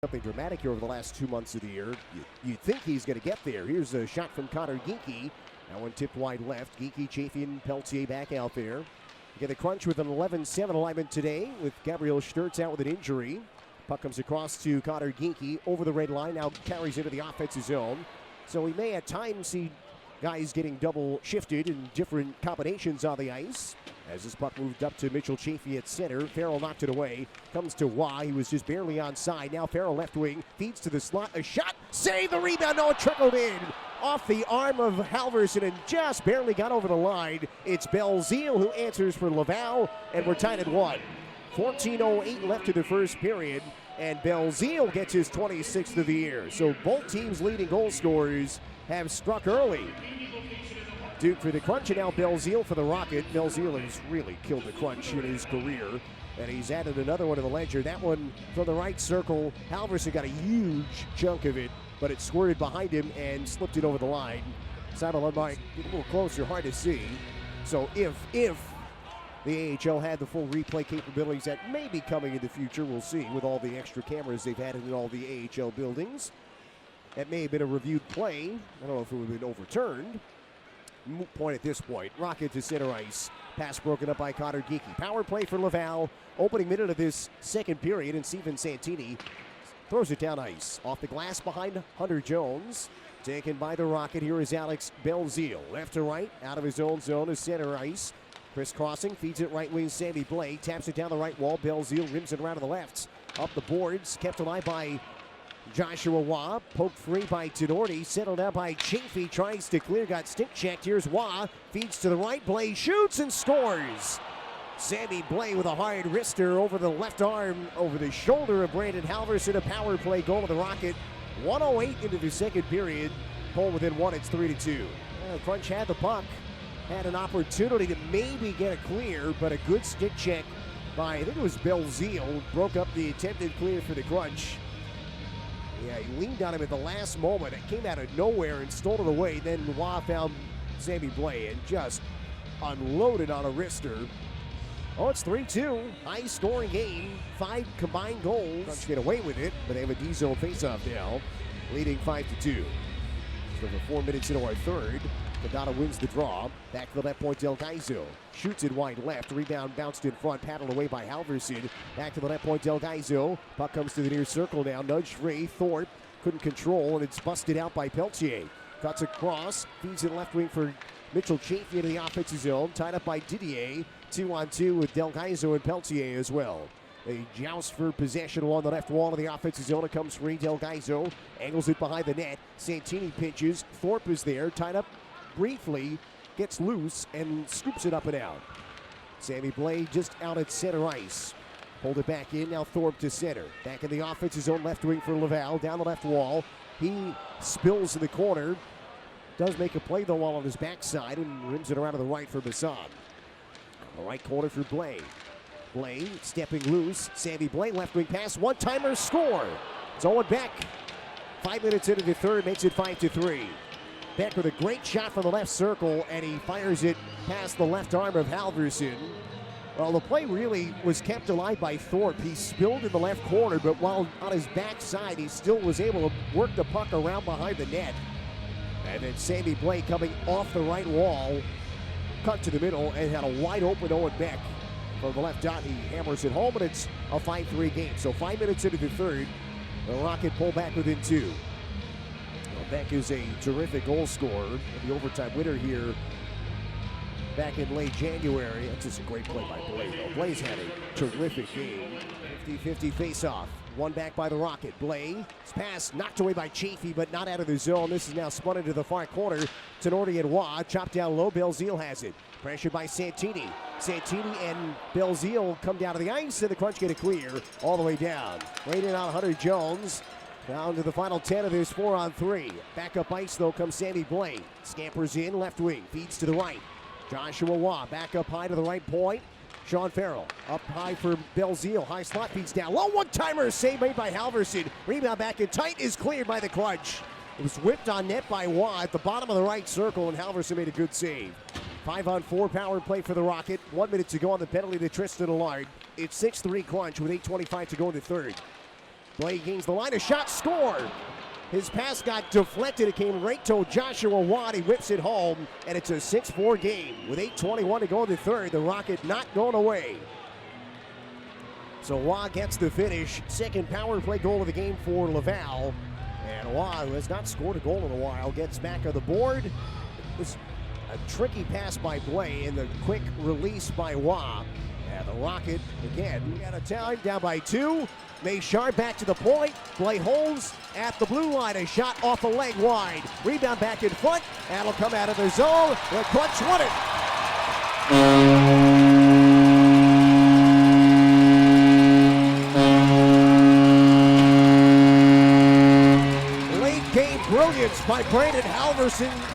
Something dramatic here over the last 2 months of the year. You'd think he's going to get there. Here's a shot from Connor Ginky. That one tipped wide left. Ginky, Chafee, and Peltier back out there. You get the Crunch with an 11-7 alignment today with Gabriel Sturz out with an injury. Puck comes across to Connor Ginky over the red line. Now carries into the offensive zone. So we may at times see guys getting double shifted in different combinations on the ice. As this puck moved up to Mitchell Chafee at center, Farrell knocked it away. Comes to Waugh. He was just barely onside. Now Farrell left wing, feeds to the slot. A shot, save the rebound. No, it trickled in off the arm of Halverson and just barely got over the line. It's Belzile who answers for Laval, and we're tied at 1. 14:08 left in the first period, and Belzile gets his 26th of the year. So both teams' leading goal scorers have struck early. Duke for the Crunch, and now Belzile for the Rocket. Belzile has really killed the Crunch in his career, and he's added another one to the ledger. That one from the right circle. Halverson got a huge chunk of it, but it squirted behind him and slipped it over the line. Sideline might get a little closer, hard to see. So if the AHL had the full replay capabilities that may be coming in the future, we'll see, with all the extra cameras they've added in all the AHL buildings. That may have been a reviewed play. I don't know if it would have been overturned. Moot point at this point. Rocket to center ice. Pass broken up by Connor Ginky. Power play for Laval. Opening minute of this second period, and Steven Santini throws it down ice. Off the glass behind Hunter Jones. Taken by the Rocket. Here is Alex Belzile. Left to right. Out of his own zone to center ice. Crisscrossing. Feeds it right wing. Sammy Blais. Taps it down the right wall. Belzile rims it around to the left. Up the boards. Kept alive by Joshua Waugh, poked free by Tenorti, settled out by Chafee, tries to clear, got stick checked. Here's Waugh, feeds to the right, Blais shoots and scores. Sammy Blais with a hard wrister over the left arm, over the shoulder of Brandon Halverson, a power play goal of the Rocket. 1:08 into the second period, Cole within 1, it's 3-2. Crunch had the puck, had an opportunity to maybe get a clear, but a good stick check by, I think it was Belzile, broke up the attempted clear for the Crunch. Yeah, he leaned on him at the last moment. It came out of nowhere and stole it away. Then Waugh found Sammy Blais and just unloaded on a wrister. Oh, it's 3-2. High-scoring game. 5 combined goals. Crunch get away with it, but they have a D-zone faceoff now, leading 5-2. So we're 4 minutes into our third. Kadana wins the draw. Back to the left point, Del Gaizo. Shoots it wide left. Rebound bounced in front. Paddled away by Halverson. Back to the left point, Del Gaizo. Puck comes to the near circle now. Nudge free. Thorpe couldn't control, and it's busted out by Peltier. Cuts across. Feeds it left wing for Mitchell Chafee into the offensive zone. Tied up by Didier. 2-on-2 with Del Gaizo and Peltier as well. A joust for possession along the left wall of the offensive zone. It comes free. Del Gaizo angles it behind the net. Santini pinches. Thorpe is there. Tied up briefly, gets loose and scoops it up and out. Sammy Blais just out at center ice. Hold it back in, now Thorpe to center. Back in the offensive zone, left wing for Laval, down the left wall. He spills to the corner. Does make a play though while on his backside and rims it around to the right for Bisson. The right corner for Blais. Blais stepping loose. Sammy Blais, left wing pass, one-timer, score. It's Owen Beck. 5 minutes into the third, makes it 5-3. Beck with a great shot from the left circle, and he fires it past the left arm of Halverson. Well, the play really was kept alive by Thorpe. He spilled in the left corner, but while on his backside, he still was able to work the puck around behind the net. And then Sammy Blais coming off the right wall, cut to the middle, and had a wide open Owen Beck. From the left dot, he hammers it home, and it's a 5-3 game. So 5 minutes into the third, the Rocket pull back within 2. Beck is a terrific goal scorer, the overtime winner here back in late January. That's just a great play by Blais. Blais had a terrific game. 50-50 face-off. One back by the Rocket. Blais, pass knocked away by Chafee, but not out of the zone. This is now spun into the far corner. Tenorti and Waugh, chopped down low. Belzile has it. Pressured by Santini. Santini and Belzile come down to the ice, and the Crunch get a clear all the way down. Right in on Hunter Jones. Down to the final 10 of this 4-on-3. Back up ice, though, comes Sammy Blais. Scampers in, left wing, feeds to the right. Joshua Waugh back up high to the right point. Sean Farrell up high for Belzile. High slot, feeds down. Low one-timer, save made by Halverson. Rebound back in tight is cleared by the Crunch. It was whipped on net by Waugh at the bottom of the right circle, and Halverson made a good save. 5-on-4 power play for the Rocket. 1 minute to go on the penalty to Tristan Allard. It's 6-3 Crunch with 8:25 to go in the third. Blais gains the line, a shot, score. His pass got deflected. It came right to Joshua Watt. He whips it home, and it's a 6-4 game. With 8:21 to go in the third, the Rocket not going away. So Watt gets the finish. Second power play goal of the game for Laval. And Watt, who has not scored a goal in a while, gets back on the board. This a tricky pass by Blais and the quick release by Watt. And the Rocket, again, out of time, down by 2. Mayshard back to the point. Blais holds at the blue line. A shot off the leg wide. Rebound back in front. That'll come out of the zone. The Crunch won it. Late game brilliance by Brandon Halverson.